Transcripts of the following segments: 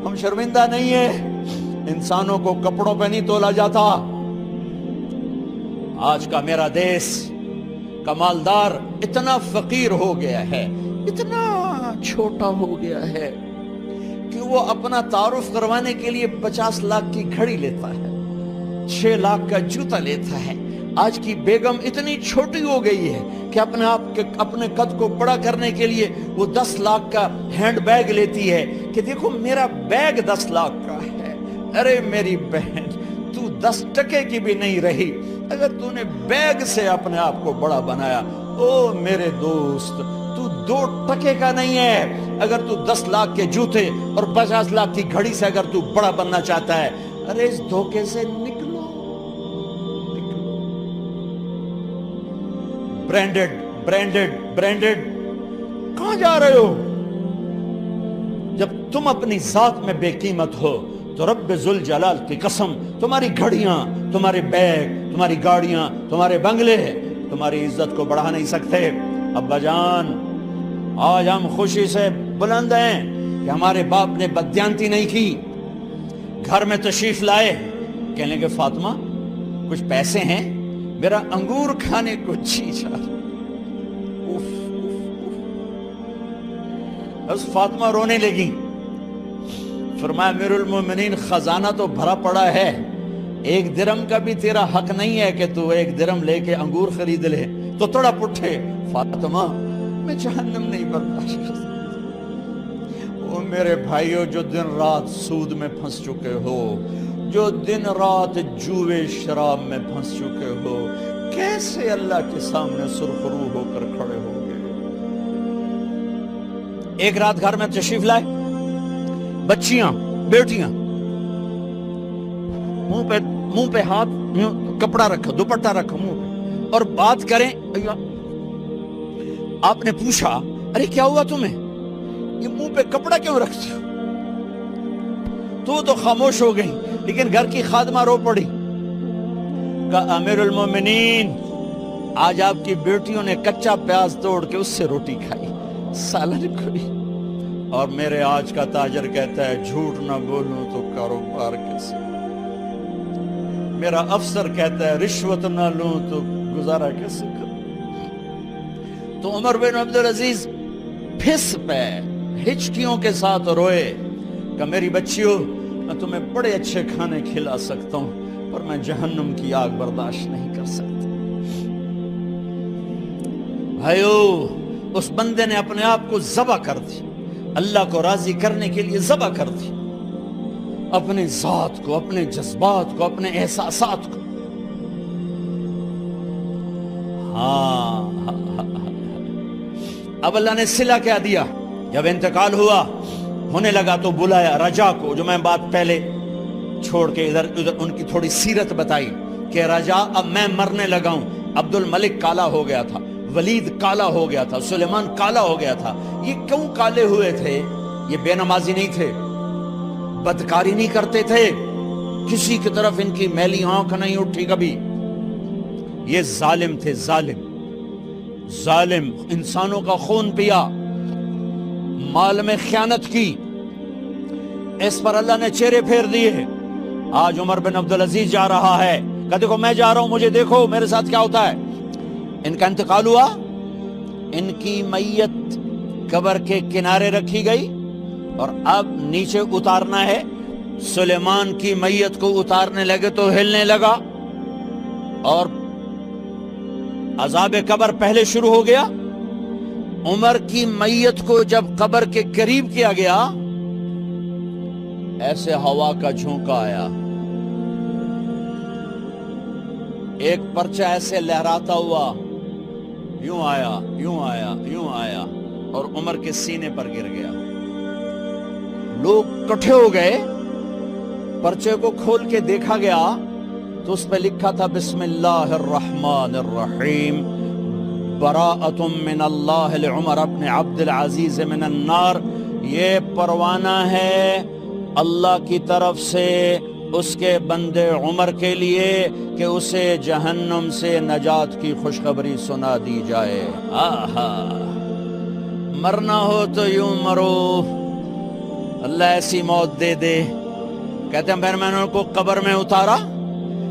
ہم شرمندہ نہیں ہیں، انسانوں کو کپڑوں پہ نہیں تولا جاتا۔ آج کا میرا دیس کا مالدار اتنا فقیر ہو گیا ہے، اتنا چھوٹا ہو گیا ہے کہ وہ اپنا تعارف کروانے کے لیے 50 لاکھ کی گھڑی لیتا ہے، 6 لاکھ کا جوتا لیتا ہے۔ آج کی بیگم اتنی چھوٹی ہو گئی ہے کہ اپنے قد کو بڑا کرنے کے لیے وہ 10 لاکھ کا ہینڈ بیگ لیتی ہے کہ دیکھو میرا بیگ 10 لاکھ کا ہے۔ ارے میری بہن، تو 10 ٹکے کی بھی نہیں رہی اگر تو نے بیگ سے اپنے آپ کو بڑا بنایا۔ او میرے دوست، تو 2 ٹکے کا نہیں ہے اگر تو 10 لاکھ کے جوتے اور 50 لاکھ کی گھڑی سے اگر تو بڑا بننا چاہتا ہے۔ ارے اس دھوکے سے نکلو۔ برینڈڈ برینڈڈ برینڈڈ، کہاں جا رہے ہو؟ جب تم اپنی ذات میں بے قیمت ہو تو رب ذوالجلال کی قسم تمہاری گھڑیاں، تمہارے بیگ، تمہاری گاڑیاں، تمہارے بنگلے تمہاری عزت کو بڑھا نہیں سکتے۔ ابا جان، آج ہم خوشی سے بلند ہیں کہ ہمارے باپ نے بددیانتی نہیں کی۔ گھر میں تشریف لائے، کہنے لگے فاطمہ کچھ پیسے ہیں، میرا انگور کھانے کو جی چاہ رہا۔ بس فاطمہ رونے لگی۔ فرمایا امیر المومنین، خزانہ تو بھرا پڑا ہے، 1 درہم کا بھی تیرا حق نہیں ہے کہ تو 1 درہم لے کے انگور خرید لے۔ تو تڑپ اٹھے، فاطمہ میں جہنم نہیں برداشت کر سکتا۔ وہ میرے بھائیو جو دن رات سود میں پھنس چکے ہو، جو دن رات جوے شراب میں پھنس چکے ہو، کیسے اللہ کے سامنے سرخرو ہو کر کھڑے ہو گئے؟ ایک رات گھر میں تشریف لائے، بچیاں، بیٹیاں، منہ پہ ہاتھ، کپڑا رکھا، دوپٹہ رکھا منہ پہ، اور بات کریں۔ آپ نے پوچھا ارے کیا ہوا تمہیں، یہ منہ پہ کپڑا کیوں رکھتے ہو؟ تو خاموش ہو گئی، لیکن گھر کی خادمہ رو پڑی۔ کہا امیر المومنین، آج آپ کی بیٹیوں نے کچا پیاز توڑ کے اس سے روٹی کھائی، سالن کھائی، اور میرے آج کا تاجر کہتا ہے جھوٹ نہ بولوں تو کاروبار کیسے؟ میرا افسر کہتا ہے رشوت نہ لوں تو گزارا کیسے کروں؟ تو عمر بن عبدالعزیز پھس پہ ہچکیوں کے ساتھ روئے کہ میری بچیوں، میں تمہیں بڑے اچھے کھانے کھلا سکتا ہوں پر میں جہنم کی آگ برداشت نہیں کر سکتا۔ بھائیو، اس بندے نے اپنے آپ کو ذبح کر دی، اللہ کو راضی کرنے کے لیے ذبح کر دی، اپنے ذات کو، اپنے جذبات کو، اپنے احساسات کو۔ اب اللہ نے صلہ کیا دیا؟ جب انتقال ہونے لگا تو بلایا رجا کو، جو میں بات پہلے چھوڑ کے ادھر ان کی تھوڑی سیرت بتائی کہ رجا اب میں مرنے لگا ہوں۔ عبد الملک کالا ہو گیا تھا، ولید کالا ہو گیا تھا، سلیمان کالا ہو گیا تھا۔ یہ کیوں کالے ہوئے تھے؟ یہ بے نمازی نہیں تھے، بدکاری نہیں کرتے تھے، کسی کی طرف ان کی میلی آنکھ نہیں اٹھی کبھی۔ یہ ظالم تھے، ظالم، انسانوں کا خون پیا، مال میں خیانت کی، اس پر اللہ نے چہرے پھیر دیے۔ آج عمر بن عبدالعزیز جا رہا ہے کہ دیکھو میں جا رہا ہوں، مجھے دیکھو میرے ساتھ کیا ہوتا ہے۔ ان کا انتقال ہوا، ان کی میت قبر کے کنارے رکھی گئی اور اب نیچے اتارنا ہے۔ سلیمان کی میت کو اتارنے لگے تو ہلنے لگا اور عذاب قبر پہلے شروع ہو گیا۔ عمر کی میت کو جب قبر کے قریب کیا گیا، ایسے ہوا کا جھونکا آیا، ایک پرچہ ایسے لہراتا ہوا یوں آیا، یوں آیا، یوں آیا اور عمر کے سینے پر گر گیا۔ لوگ کٹھے ہو گئے، پرچے کو کھول کے دیکھا گیا تو اس پہ لکھا تھا بسم اللہ الرحمن الرحیم، براءۃ من اللہ لعمر بن عبد العزیز من النار۔ یہ پروانہ ہے اللہ کی طرف سے اس کے بندے عمر کے لیے کہ اسے جہنم سے نجات کی خوشخبری سنا دی جائے۔ آہا، مرنا ہو تو یوں مرو، اللہ ایسی موت دے دے. کہتے ہیں پھر میں نے ان کو قبر میں اتارا.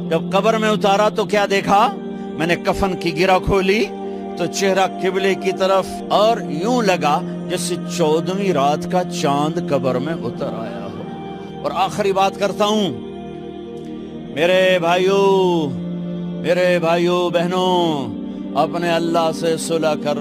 جب قبر میں اتارا تو کیا دیکھا؟ میں نے کفن کی گرہ کھولی تو چہرہ قبلے کی طرف، اور یوں لگا جیسے 14ویں رات کا چاند قبر میں اتر آیا ہو. اور آخری بات کرتا ہوں، میرے بھائیوں بہنوں، اپنے اللہ سے صلح کر